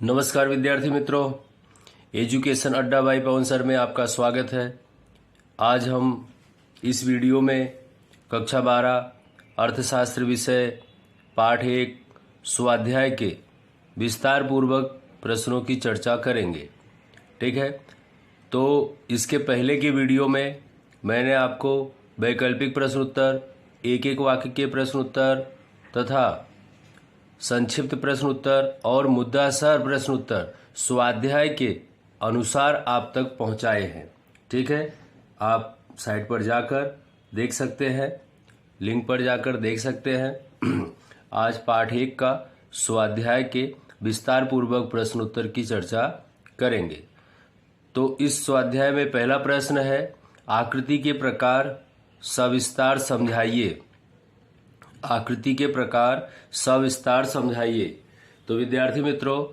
नमस्कार विद्यार्थी मित्रों, एजुकेशन अड्डा बाई पवन सर में आपका स्वागत है। आज हम इस वीडियो में कक्षा 12 अर्थशास्त्र विषय पाठ 1 स्वाध्याय के विस्तार पूर्वक प्रश्नों की चर्चा करेंगे। ठीक है, तो इसके पहले के वीडियो में मैंने आपको वैकल्पिक प्रश्न उत्तर, एक एक वाक्य के प्रश्न उत्तर तथा संक्षिप्त प्रश्न उत्तर और मुद्दासर प्रश्न उत्तर स्वाध्याय के अनुसार आप तक पहुंचाए हैं। ठीक है, आप साइट पर जाकर देख सकते हैं, लिंक पर जाकर देख सकते हैं। आज पाठ 1 का स्वाध्याय के विस्तार पूर्वक प्रश्न उत्तर की चर्चा करेंगे। तो इस स्वाध्याय में पहला प्रश्न है, आकृति के प्रकार सविस्तार समझाइए। आकृति के प्रकार सविस्तार समझाइए। तो विद्यार्थी मित्रों,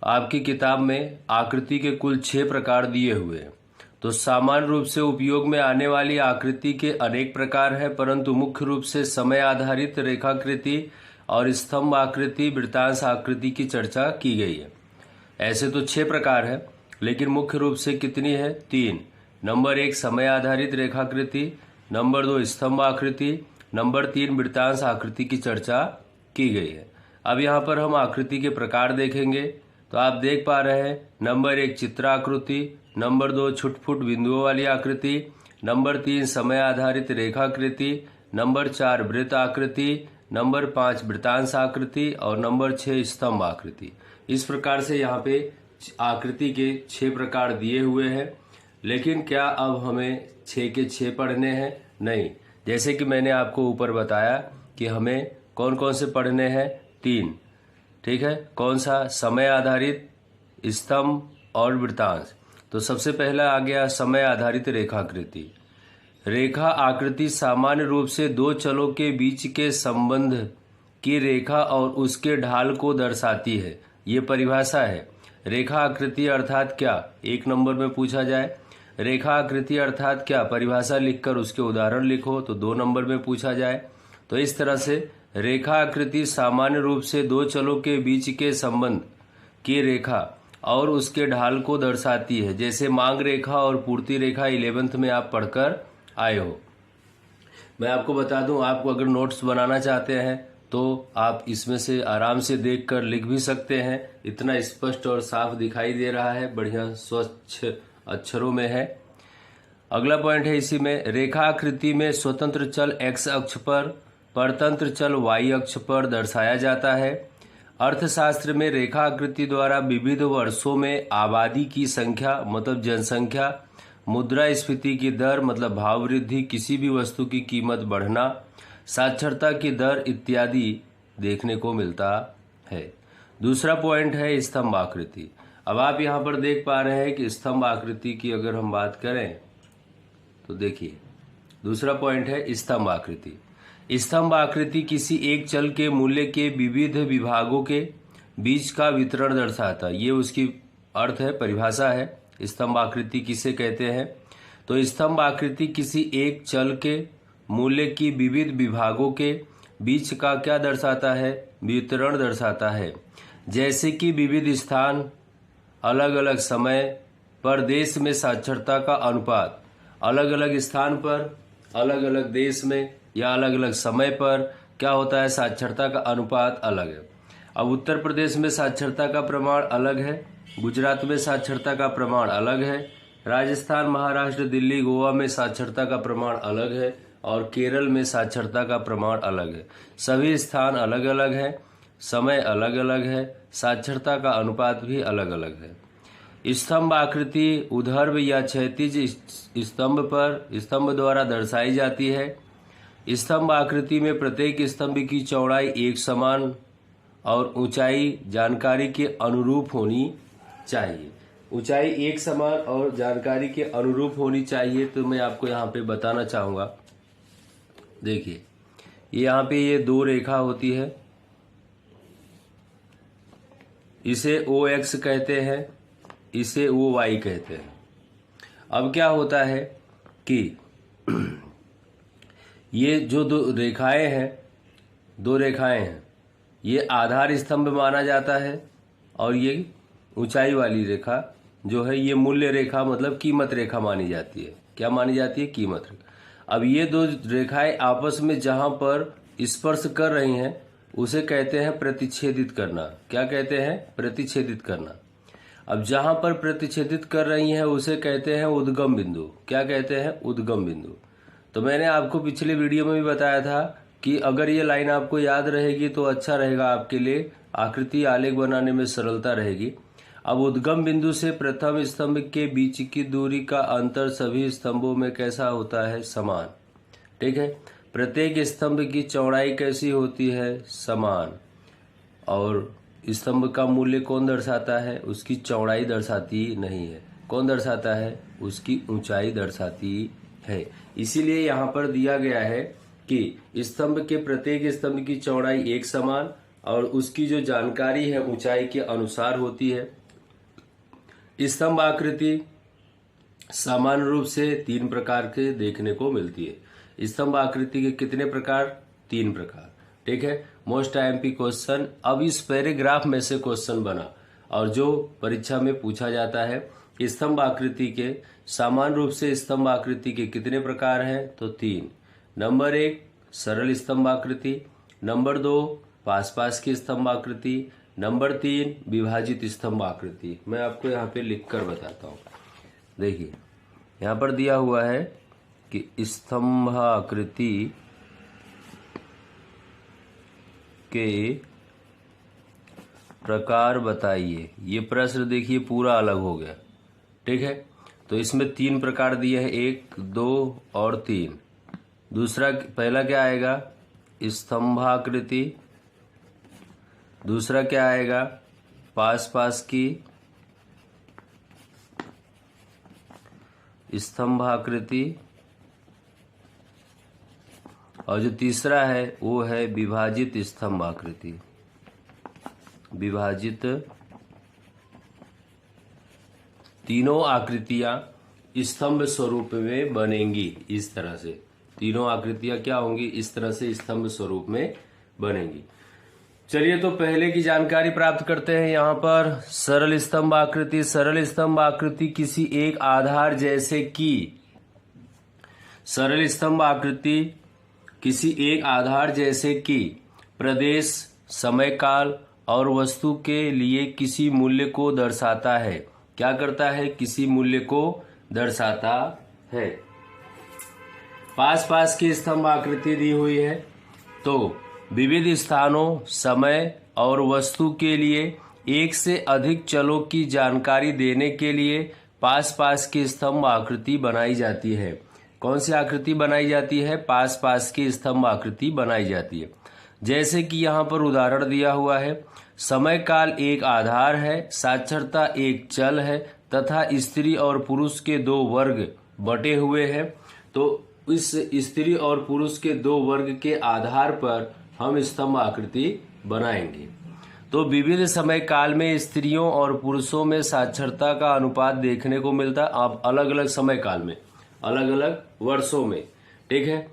आपकी किताब में आकृति के कुल 6 प्रकार दिए हुए हैं। तो सामान्य रूप से उपयोग में आने वाली आकृति के अनेक प्रकार हैं, परंतु मुख्य रूप से समय आधारित रेखाकृति और स्तंभ आकृति, वृत्तांश आकृति की चर्चा की गई है। ऐसे तो 6 प्रकार है, लेकिन मुख्य रूप से कितनी है? 3। नंबर 1 समय आधारित रेखाकृति, नंबर 2 स्तंभ आकृति, नंबर 3 वृत्तांश आकृति की चर्चा की गई है। अब यहाँ पर हम आकृति के प्रकार देखेंगे। तो आप देख पा रहे हैं, नंबर 1 चित्राकृति, नंबर 2 छुटपुट बिंदुओं वाली आकृति, नंबर 3 समय आधारित रेखाकृति, नंबर 4 वृत्त आकृति, नंबर 5 वृत्तांश आकृति और नंबर 6 स्तंभ आकृति। इस प्रकार से यहाँ पे आकृति के 6 प्रकार दिए हुए हैं। लेकिन क्या अब हमें 6 के 6 पढ़ने हैं? नहीं। जैसे कि मैंने आपको ऊपर बताया कि हमें कौन कौन से पढ़ने हैं? 3। ठीक है, कौन सा? समय आधारित, स्तंभ और वृत्तांश। तो सबसे पहला आ गया समय आधारित रेखाकृति। रेखा आकृति सामान्य रूप से 2 चलों के बीच के संबंध की रेखा और उसके ढाल को दर्शाती है। ये परिभाषा है। रेखा आकृति अर्थात क्या? 1 नंबर में पूछा जाए। रेखा आकृति अर्थात क्या? परिभाषा लिखकर उसके उदाहरण लिखो तो 2 नंबर में पूछा जाए। तो इस तरह से रेखा आकृति सामान्य रूप से 2 चलों के बीच के संबंध की रेखा और उसके ढाल को दर्शाती है। जैसे मांग रेखा और पूर्ति रेखा 11th में आप पढ़कर आए हो। मैं आपको बता दूं, आपको अगर नोट्स बनाना चाहते हैं तो आप इसमें से आराम से देखकर लिख भी सकते हैं। इतना स्पष्ट और साफ दिखाई दे रहा है, बढ़िया स्वच्छ अक्षरों में है। अगला पॉइंट है इसी में, रेखा आकृति में स्वतंत्र चल x अक्ष पर, परतंत्र चल y अक्ष पर दर्शाया जाता है। अर्थशास्त्र में रेखा आकृति द्वारा विविध वर्षों में आबादी की संख्या मतलब जनसंख्या, मुद्रास्फीति की दर मतलब भाव वृद्धि, किसी भी वस्तु की कीमत बढ़ना, साक्षरता की दर इत्यादि देखने को मिलता है। दूसरा पॉइंट है स्तंभ आकृति। अब आप यहाँ पर देख पा रहे हैं कि स्तंभ आकृति की अगर हम बात करें तो देखिए, दूसरा पॉइंट है स्तंभ आकृति। स्तंभ आकृति किसी एक चल के मूल्य के विविध विभागों के बीच का वितरण दर्शाता है। ये उसकी अर्थ है, परिभाषा है। स्तंभ आकृति किसे कहते हैं? तो स्तंभ आकृति किसी एक चल के मूल्य की विविध विभागों के बीच का क्या दर्शाता है? वितरण दर्शाता है। जैसे कि विविध स्थान, अलग अलग समय पर देश में साक्षरता का अनुपात, अलग अलग स्थान पर, अलग अलग देश में या अलग अलग समय पर क्या होता है? साक्षरता का अनुपात अलग है। अब उत्तर प्रदेश में साक्षरता का प्रमाण अलग है, गुजरात में साक्षरता का प्रमाण अलग है, राजस्थान, महाराष्ट्र, दिल्ली, गोवा में साक्षरता का प्रमाण अलग है और केरल में साक्षरता का प्रमाण अलग है। सभी स्थान अलग अलग है, समय अलग अलग है, साक्षरता का अनुपात भी अलग अलग है। स्तंभ आकृति ऊर्ध्व या क्षैतिज स्तंभ द्वारा दर्शाई जाती है। स्तंभ आकृति में प्रत्येक स्तंभ की चौड़ाई एक समान और ऊंचाई जानकारी के अनुरूप होनी चाहिए। ऊंचाई एक समान और जानकारी के अनुरूप होनी चाहिए। तो मैं आपको यहाँ पे बताना चाहूँगा, देखिए यहाँ पे ये 2 रेखा होती है, इसे OX कहते हैं, इसे OY कहते हैं। अब क्या होता है कि ये जो 2 रेखाएं हैं, ये आधार स्तंभ माना जाता है और ये ऊंचाई वाली रेखा जो है ये मूल्य रेखा मतलब कीमत रेखा मानी जाती है। क्या मानी जाती है? कीमत रेखा। अब ये दो रेखाएं आपस में जहां पर स्पर्श कर रही हैं उसे कहते हैं प्रतिच्छेदित करना। क्या कहते हैं? प्रतिच्छेदित करना। अब जहां पर प्रतिच्छेदित कर रही हैं उसे कहते हैं उद्गम बिंदु। क्या कहते हैं? उद्गम बिंदु। तो मैंने आपको पिछले वीडियो में भी बताया था कि अगर ये लाइन आपको याद रहेगी तो अच्छा रहेगा आपके लिए, आकृति आलेख बनाने में सरलता रहेगी। अब उद्गम बिंदु से प्रथम स्तंभ के बीच की दूरी का अंतर सभी स्तंभों में कैसा होता है? समान। ठीक है। प्रत्येक स्तंभ की चौड़ाई कैसी होती है? समान। और स्तंभ का मूल्य कौन दर्शाता है? उसकी चौड़ाई दर्शाती नहीं है। कौन दर्शाता है? उसकी ऊंचाई दर्शाती है। इसीलिए यहाँ पर दिया गया है कि स्तंभ के प्रत्येक स्तंभ की चौड़ाई एक समान और उसकी जो जानकारी है ऊंचाई के अनुसार होती है। स्तंभ आकृति सामान्य रूप से 3 प्रकार के देखने को मिलती है। स्तंभ आकृति के कितने प्रकार? 3 प्रकार। ठीक है। Most IMP question. अब इस पैराग्राफ में से क्वेश्चन बना और जो परीक्षा में पूछा जाता है, स्तंभ आकृति के सामान्य रूप से स्तंभ आकृति के कितने प्रकार हैं? तो 3। नंबर 1 सरल स्तंभ आकृति, नंबर 2 पास पास की स्तंभ आकृति, नंबर 3 विभाजित स्तंभ आकृति। मैं आपको यहाँ पे लिखकर बताता हूँ। देखिए यहाँ पर दिया हुआ है कि स्तंभ आकृति के प्रकार बताइए। ये प्रश्न देखिए पूरा अलग हो गया। ठीक है। तो इसमें 3 प्रकार दिए हैं, 1, 2 और 3। दूसरा पहला क्या आएगा? स्तंभाकृति। दूसरा क्या आएगा? पास पास की स्तंभाकृति। और जो तीसरा है वो है विभाजित स्तंभाकृति। विभाजित। तीनों आकृतियां स्तंभ स्वरूप में बनेंगी इस तरह से। तीनों आकृतियां क्या होंगी? इस तरह से स्तंभ स्वरूप में बनेंगी। चलिए तो पहले की जानकारी प्राप्त करते हैं। यहाँ पर सरल स्तंभ आकृति। सरल स्तंभ आकृति किसी एक आधार जैसे कि सरल स्तंभ आकृति किसी एक आधार जैसे कि प्रदेश, समय काल और वस्तु के लिए किसी मूल्य को दर्शाता है। क्या करता है? किसी मूल्य को दर्शाता है। पास पास की स्तंभ आकृति दी हुई है तो विविध स्थानों, समय और वस्तु के लिए एक से अधिक चलों की जानकारी देने के लिए पास पास की स्तंभ आकृति बनाई जाती है। कौन सी आकृति बनाई जाती है? पास पास की स्तंभ आकृति बनाई जाती है। जैसे कि यहाँ पर उदाहरण दिया हुआ है, समय काल एक आधार है, साक्षरता एक चल है तथा स्त्री और पुरुष के 2 वर्ग बटे हुए हैं। तो इस स्त्री और पुरुष के 2 वर्ग के आधार पर हम स्तंभ आकृति बनाएंगे। तो विविध समय काल में स्त्रियों और पुरुषों में साक्षरता का अनुपात देखने को मिलता है। अब अलग अलग समय काल में, अलग अलग वर्षों में। ठीक है।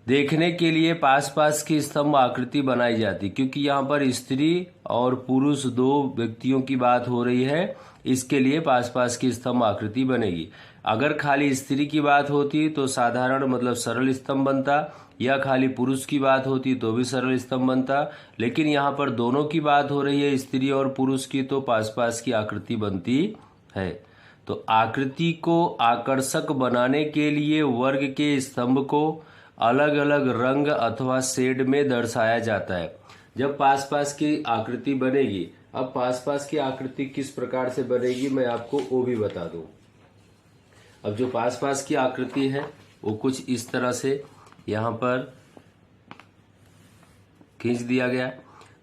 देखने के लिए पास पास की स्तंभ आकृति बनाई जाती, क्योंकि यहाँ पर स्त्री और पुरुष 2 व्यक्तियों की बात हो रही है, इसके लिए पास पास की स्तंभ आकृति बनेगी। अगर खाली स्त्री की बात होती तो साधारण मतलब सरल स्तंभ बनता, या खाली पुरुष की बात होती तो भी सरल स्तंभ बनता। लेकिन यहाँ पर दोनों की बात हो रही है, स्त्री और पुरुष की, तो पास पास की आकृति बनती है। तो आकृति को आकर्षक बनाने के लिए वर्ग के स्तंभ को अलग अलग रंग अथवा शेड में दर्शाया जाता है। जब पास पास की आकृति बनेगी, अब पास पास की आकृति किस प्रकार से बनेगी मैं आपको वो भी बता दूं। अब जो पास पास की आकृति है वो कुछ इस तरह से यहाँ पर खींच दिया गया।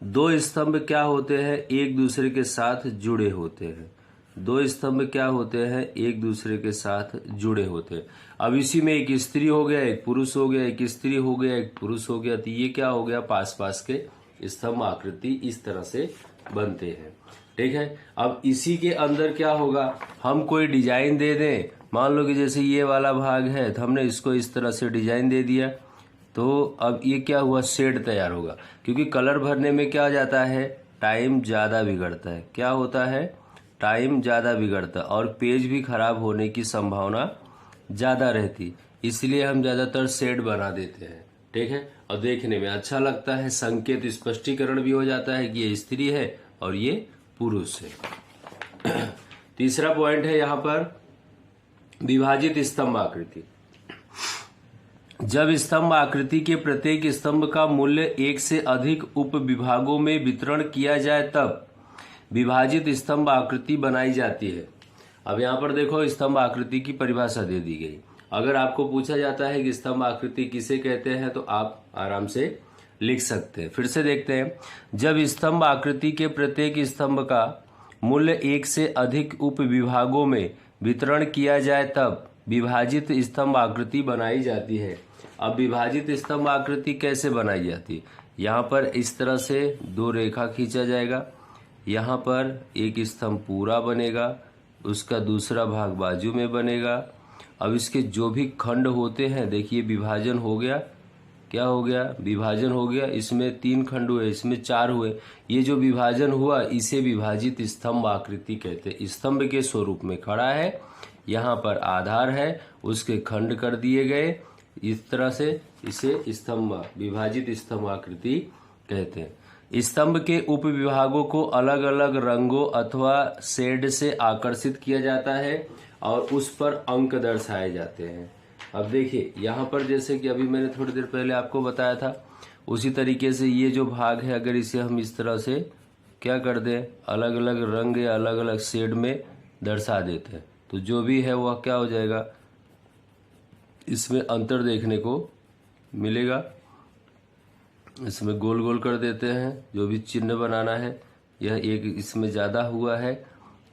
2 स्तंभ क्या होते हैं? एक दूसरे के साथ जुड़े होते हैं। 2 स्तंभ क्या होते हैं? एक दूसरे के साथ जुड़े होते हैं। अब इसी में एक स्त्री हो गया, एक पुरुष हो गया, एक स्त्री हो गया, एक पुरुष हो गया, तो ये क्या हो गया? पास पास के स्तंभ आकृति इस तरह से बनते हैं। ठीक है। अब इसी के अंदर क्या होगा? हम कोई डिजाइन दे दें, मान लो कि जैसे ये वाला भाग है तो हमने इसको इस तरह से डिजाइन दे दिया, तो अब ये क्या हुआ? शेड तैयार होगा। क्योंकि कलर भरने में क्या हो जाता है? टाइम ज़्यादा बिगड़ता है। क्या होता है? टाइम ज़्यादा बिगड़ता और पेज भी खराब होने की संभावना ज़्यादा रहती, इसलिए हम ज़्यादातर शेड बना देते हैं। ठीक है, और देखने में अच्छा लगता है, संकेत स्पष्टीकरण भी हो जाता है कि ये स्त्री है और ये पुरुष है। तीसरा पॉइंट है यहाँ पर विभाजित स्तंभ आकृति। जब स्तंभ आकृति के प्रत्येक स्तंभ का मूल्य एक से अधिक उप विभागों में वितरण किया जाए तब विभाजित स्तंभ आकृति बनाई जाती है। अब यहाँ पर देखो स्तंभ आकृति की परिभाषा दे दी गई। अगर आपको पूछा जाता है कि स्तंभ आकृति किसे कहते हैं तो आप आराम से लिख सकते हैं। फिर से देखते हैं, जब स्तंभ आकृति के प्रत्येक स्तंभ का मूल्य एक से अधिक उप विभागों में वितरण किया जाए तब विभाजित स्तंभ आकृति बनाई जाती है। अब विभाजित स्तंभ आकृति कैसे बनाई जाती है? यहाँ पर इस तरह से दो रेखा खींचा जाएगा, यहाँ पर एक स्तंभ पूरा बनेगा, उसका दूसरा भाग बाजू में बनेगा। अब इसके जो भी खंड होते हैं, देखिए विभाजन हो गया, क्या हो गया? विभाजन हो गया। इसमें 3 खंड हुए, इसमें 4 हुए। ये जो विभाजन हुआ इसे विभाजित स्तंभ आकृति कहते हैं। स्तंभ के स्वरूप में खड़ा है, यहाँ पर आधार है, उसके खंड कर दिए गए, इस तरह से इसे स्तंभ विभाजित स्तंभ आकृति कहते हैं। स्तंभ के उप विभागों को अलग अलग रंगों अथवा शेड से आकर्षित किया जाता है और उस पर अंक दर्शाए जाते हैं। अब देखिए यहाँ पर जैसे कि अभी मैंने थोड़ी देर पहले आपको बताया था, उसी तरीके से ये जो भाग है अगर इसे हम इस तरह से क्या कर दें, अलग अलग रंग या अलग अलग शेड में दर्शा देते हैं तो जो भी है वह क्या हो जाएगा, इसमें अंतर देखने को मिलेगा। इसमें गोल गोल कर देते हैं, जो भी चिन्ह बनाना है, यह एक इसमें ज़्यादा हुआ है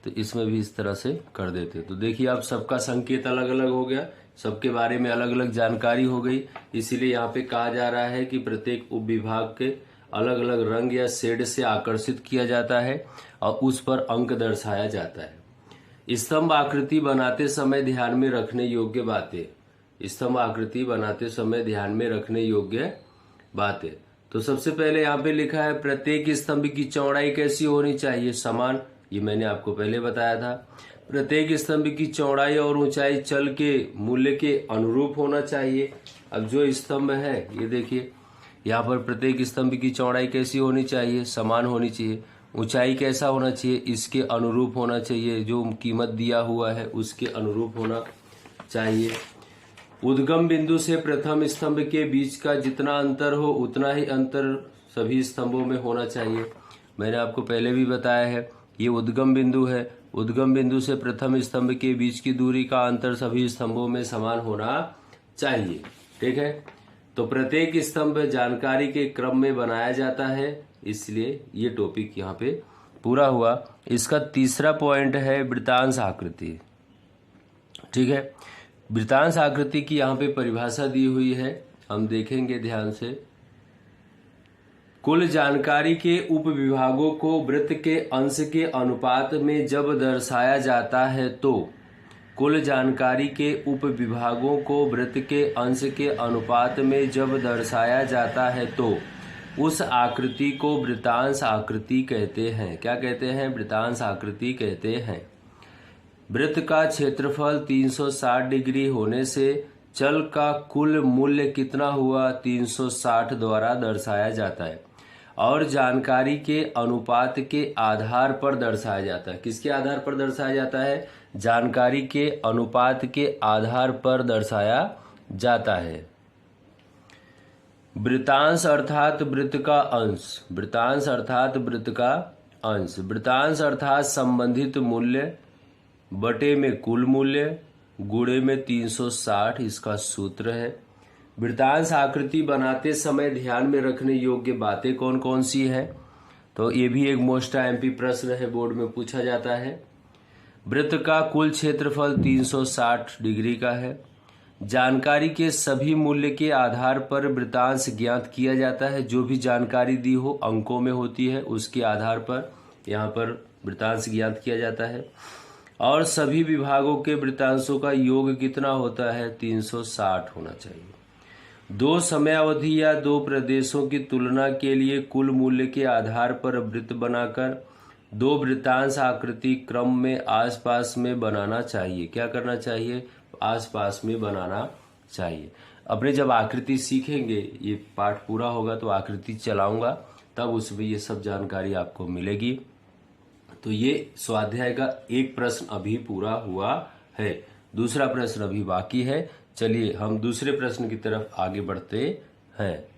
तो इसमें भी इस तरह से कर देते हैं। तो देखिए अब सबका संकेत अलग अलग हो गया, सबके बारे में अलग अलग जानकारी हो गई। इसीलिए यहाँ पे कहा जा रहा है कि प्रत्येक उप विभाग के अलग अलग रंग या शेड से आकर्षित किया जाता है और उस पर अंक दर्शाया जाता है। स्तंभ आकृति बनाते समय ध्यान में रखने योग्य बातें। स्तंभ आकृति बनाते समय ध्यान में रखने योग्य बातें। तो सबसे पहले यहाँ पे लिखा है प्रत्येक स्तंभ की चौड़ाई कैसी होनी चाहिए, समान। ये मैंने आपको पहले बताया था। प्रत्येक स्तंभ की चौड़ाई और ऊंचाई चल के मूल्य के अनुरूप होना चाहिए। अब जो स्तंभ है ये देखिए, यहाँ पर प्रत्येक स्तंभ की चौड़ाई कैसी होनी चाहिए, समान होनी चाहिए। ऊंचाई कैसा होना चाहिए, इसके अनुरूप होना चाहिए, जो कीमत दिया हुआ है उसके अनुरूप होना चाहिए। उद्गम बिंदु से प्रथम स्तंभ के बीच का जितना अंतर हो उतना ही अंतर सभी स्तंभों में होना चाहिए। मैंने आपको पहले भी बताया है, ये उद्गम बिंदु है। उद्गम बिंदु से प्रथम स्तंभ के बीच की दूरी का अंतर सभी स्तंभों में समान होना चाहिए। ठीक है, तो प्रत्येक स्तंभ जानकारी के क्रम में बनाया जाता है, इसलिए ये टॉपिक यहाँ पे पूरा हुआ। इसका तीसरा पॉइंट है वृत्तांश आकृति। ठीक है, वृत्तांश आकृति की यहाँ पे परिभाषा दी हुई है, हम देखेंगे ध्यान से। कुल जानकारी के उप विभागों को वृत्त के अंश के अनुपात में जब दर्शाया जाता है तो कुल जानकारी के उप विभागों को वृत्त के अंश के अनुपात में जब दर्शाया जाता है तो उस आकृति को वृत्तांश आकृति कहते हैं। क्या कहते हैं? वृत्तांश आकृति कहते हैं। वृत्त का क्षेत्रफल 360 डिग्री होने से चल का कुल मूल्य कितना हुआ, 360 द्वारा दर्शाया जाता है और जानकारी के अनुपात के आधार पर दर्शाया जाता है। किसके आधार पर दर्शाया जाता है? जानकारी के अनुपात के आधार पर दर्शाया जाता है। वृत्तांश अर्थात वृत्त का अंश। वृत्तांश अर्थात वृत्त का अंश। वृत्तांश अर्थात संबंधित मूल्य बटे में कुल मूल्य गुणे में 360, इसका सूत्र है। वृत्तांश आकृति बनाते समय ध्यान में रखने योग्य बातें कौन कौन सी है? तो ये भी एक मोस्ट एमपी प्रश्न है, बोर्ड में पूछा जाता है। वृत्त का कुल क्षेत्रफल 360 डिग्री का है। जानकारी के सभी मूल्य के आधार पर वृत्तांश ज्ञात किया जाता है। जो भी जानकारी दी हो अंकों में होती है, उसके आधार पर यहाँ पर वृत्तांश ज्ञात किया जाता है। और सभी विभागों के वृत्तांशों का योग कितना होता है? 360 होना चाहिए। दो समयावधि या दो प्रदेशों की तुलना के लिए कुल मूल्य के आधार पर वृत्त बनाकर दो वृत्तांश आकृति क्रम में आसपास में बनाना चाहिए। क्या करना चाहिए? आसपास में बनाना चाहिए। अपने जब आकृति सीखेंगे, ये पाठ पूरा होगा तो आकृति चलाऊंगा, तब उसमें ये सब जानकारी आपको मिलेगी। तो ये स्वाध्याय का एक प्रश्न अभी पूरा हुआ है, दूसरा प्रश्न अभी बाकी है। चलिए हम दूसरे प्रश्न की तरफ आगे बढ़ते हैं।